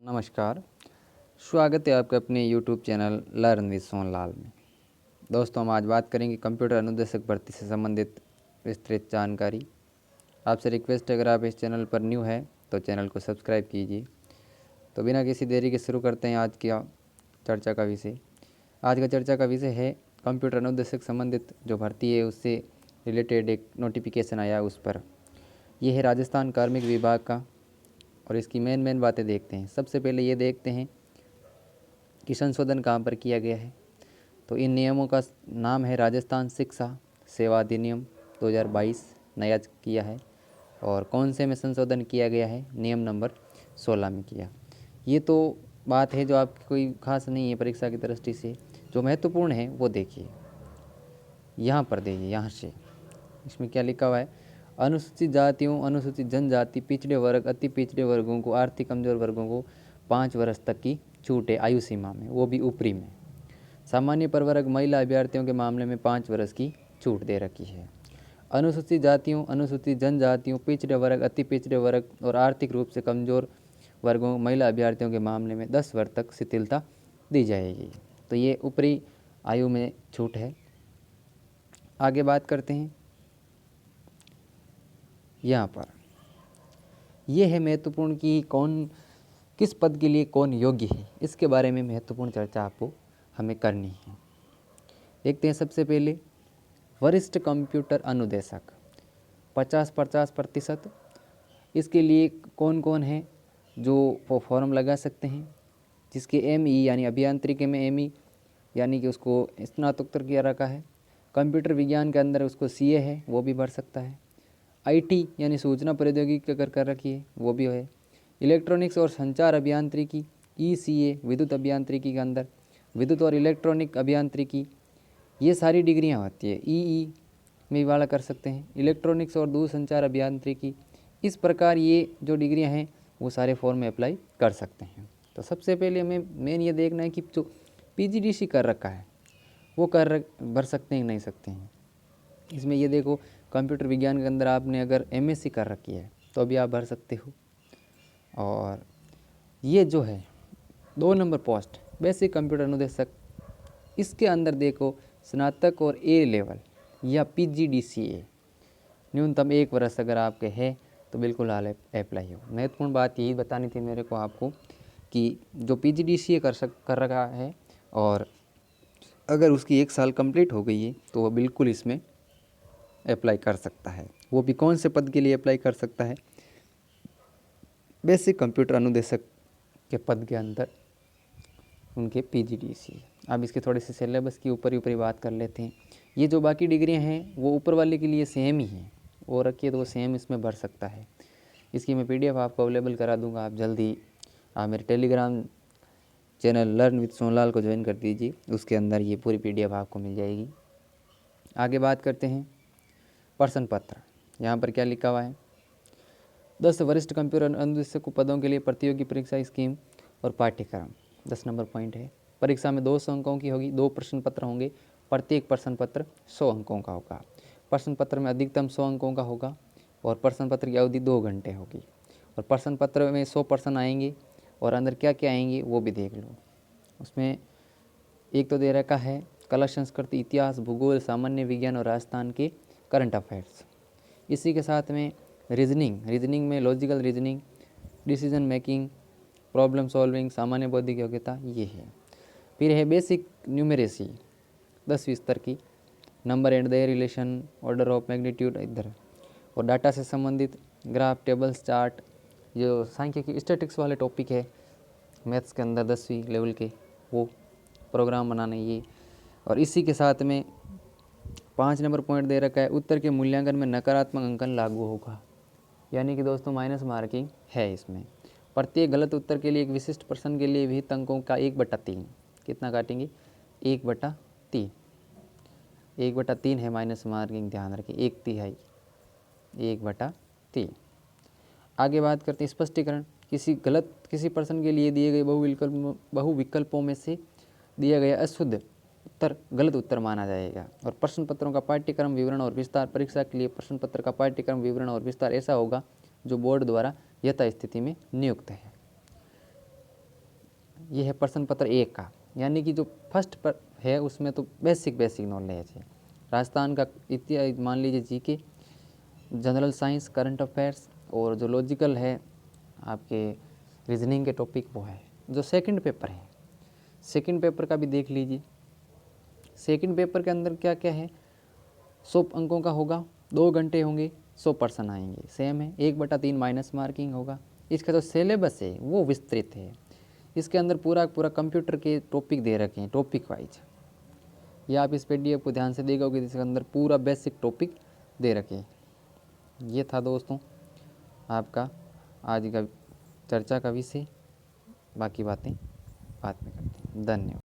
नमस्कार। स्वागत है आपका अपने YouTube channel learn with Sonlal में। दोस्तों, हम आज बात करेंगे कंप्यूटर अनुदेशक भर्ती से संबंधित विस्तृत जानकारी। आपसे रिक्वेस्ट है, अगर आप इस चैनल पर न्यू है तो चैनल को सब्सक्राइब कीजिए। तो बिना किसी देरी के शुरू करते हैं आज की चर्चा का विषय। आज का चर्चा का विषय है कंप्यूटर अनुदेशक संबंधित जो भर्ती है उससे रिलेटेड एक नोटिफिकेशन आया उस पर। यह है राजस्थान कार्मिक विभाग का और इसकी मेन बातें देखते हैं। सबसे पहले ये देखते हैं कि संशोधन कहाँ पर किया गया है। तो इन नियमों का नाम है राजस्थान शिक्षा सेवा अधिनियम 2022 नया किया है। और कौन से में संशोधन किया गया है? नियम नंबर 16 में किया। ये तो बात है जो आपकी कोई खास नहीं है परीक्षा की दृष्टि से। जो महत्वपूर्ण है वो देखिए, यहाँ पर देखिए। यहाँ से इसमें क्या लिखा हुआ है? अनुसूचित जातियों, अनुसूचित जनजाति, पिछड़े वर्ग, अति पिछड़े वर्गों को, आर्थिक कमजोर वर्गों को 5 वर्ष तक की छूट है आयु सीमा में, वो भी ऊपरी में। सामान्य प्रवर्ग महिला अभ्यर्थियों के मामले में 5 वर्ष की छूट दे रखी है। अनुसूचित जातियों, अनुसूचित जनजातियों, पिछड़े वर्ग, अति पिछड़े वर्ग और आर्थिक रूप से कमजोर वर्गों महिला अभ्यर्थियों के मामले में 10 वर्ष तक शिथिलता दी जाएगी। तो ये ऊपरी आयु में छूट है। आगे बात करते हैं। यहाँ पर यह है महत्वपूर्ण कि किस पद के लिए कौन योग्य है, इसके बारे में महत्वपूर्ण चर्चा आपको हमें करनी है। देखते हैं सबसे पहले वरिष्ठ कंप्यूटर अनुदेशक 50% इसके लिए कौन कौन है जो वो फॉर्म लगा सकते हैं? जिसके ME यानी अभियांत्रिकी में ME यानी कि उसको स्नातकोत्तर किया रखा है। कंप्यूटर विज्ञान के अंदर उसको CA है, वो भी भर सकता है। IT यानी सूचना प्रौद्योगिकी अगर कर रखी है वो भी है। इलेक्ट्रॉनिक्स और संचार अभियांत्रिकी ECA, विद्युत अभियांत्रिकी के अंदर विद्युत और इलेक्ट्रॉनिक अभियांत्रिकी, ये सारी डिग्रियां होती है। EE में वाला कर सकते हैं। इलेक्ट्रॉनिक्स और दूरसंचार अभियांत्रिकी, इस प्रकार ये जो डिग्रियां हैं वो सारे फॉर्म में अप्लाई कर सकते हैं। तो सबसे पहले हमें मेन ये देखना है कि जो PGDC कर रखा है वो भर सकते हैं नहीं सकते हैं। इसमें ये देखो, कंप्यूटर विज्ञान के अंदर आपने अगर MSc कर रखी है तो अभी आप भर सकते हो। और ये जो है 2 नंबर पोस्ट बेसिक कंप्यूटर अनुदेशक, इसके अंदर देखो स्नातक और A लेवल या PGDCA न्यूनतम 1 वर्ष अगर आपके है तो बिल्कुल हाल अप्लाई हो। महत्वपूर्ण बात यही बतानी थी मेरे को आपको कि जो PGDCA कर रखा है और अगर उसकी 1 साल कंप्लीट हो गई है तो वह बिल्कुल इसमें अप्लाई कर सकता है। वो भी कौन से पद के लिए अप्लाई कर सकता है? बेसिक कंप्यूटर अनुदेशक के पद के अंदर उनके PGDCA। अब इसके थोड़े से सिलेबस की ऊपरी बात कर लेते हैं। ये जो बाकी डिग्रियां हैं वो ऊपर वाले के लिए सेम ही हैं, वो रखिए तो वो सेम इसमें भर सकता है। इसकी मैं PDF आपको अवेलेबल करा दूंगा। आप जल्दी आप मेरे Telegram channel learn with Sonlal को ज्वाइन कर दीजिए, उसके अंदर ये पूरी PDF आपको मिल जाएगी। आगे बात करते हैं प्रश्न पत्र। यहाँ पर क्या लिखा हुआ है? 10 वरिष्ठ कंप्यूटर अनुदेशक पदों के लिए प्रतियोगी परीक्षा स्कीम और पाठ्यक्रम 10 नंबर पॉइंट है। परीक्षा में 200 अंकों की होगी। 2 प्रश्न पत्र होंगे, प्रत्येक प्रश्न पत्र 100 अंकों का होगा। प्रश्न पत्र में अधिकतम 100 अंकों का होगा और प्रश्न पत्र की अवधि 2 घंटे होगी। और प्रश्न पत्र में 100 प्रश्न आएंगे और अंदर क्या क्या आएंगे वो भी देख लो। उसमें एक तो दे रखा है कला संस्कृति, इतिहास, भूगोल, सामान्य विज्ञान और राजस्थान के करंट अफेयर्स। इसी के साथ में रीजनिंग में logical reasoning, decision making, problem solving, सामान्य बौद्धिक योग्यता, ये है। फिर है बेसिक न्यूमेरेसी 10वीं स्तर की, number and there relation, order of magnitude इधर, और डाटा से संबंधित ग्राफ, टेबल्स, चार्ट, जो सांख्यिकी स्टैटिक्स वाले टॉपिक है मैथ्स के अंदर 10वीं लेवल के, वो प्रोग्राम बनाने ये। और इसी के साथ में 5 नंबर पॉइंट दे रखा है उत्तर के मूल्यांकन में नकारात्मक अंकन लागू होगा। यानी कि दोस्तों माइनस मार्किंग है इसमें। प्रत्येक गलत उत्तर के लिए एक विशिष्ट प्रश्न के लिए विहित अंकों का 1/3 कितना काटेंगे? 1/3 1/3 है माइनस मार्किंग, ध्यान रखिए। 1/3 1/3। आगे बात करते हैं स्पष्टीकरण। किसी प्रश्न के लिए दिए गए बहुविकल्पों में से दिया गया अशुद्ध उत्तर गलत उत्तर माना जाएगा। और प्रश्न पत्रों का पाठ्यक्रम विवरण और विस्तार, परीक्षा के लिए प्रश्न पत्र का पाठ्यक्रम विवरण और विस्तार ऐसा होगा जो बोर्ड द्वारा यथास्थिति में नियुक्त है। ये है प्रश्न पत्र 1 का, यानी कि जो फर्स्ट पर है उसमें तो बेसिक नॉलेज है। राजस्थान का इतिहास मान लीजिए, GK, general science, current affairs, और जो लॉजिकल है आपके रीजनिंग के टॉपिक वो है। जो सेकंड पेपर है, सेकंड पेपर का भी देख लीजिए। सेकंड पेपर के अंदर क्या क्या है, 100 अंकों का होगा, 2 घंटे होंगे, 100 पर्सन आएंगे, सेम है। 1/3 माइनस मार्किंग होगा। इसका जो सिलेबस है वो विस्तृत है। इसके अंदर पूरा कंप्यूटर के टॉपिक दे रखे हैं, टॉपिक वाइज। या आप इस PDF को ध्यान से देखोगे, इसके अंदर पूरा बेसिक टॉपिक दे रखे हैं। ये था दोस्तों आपका आज का चर्चा का विषय। बाकी बातें बाद में करते हैं। धन्यवाद।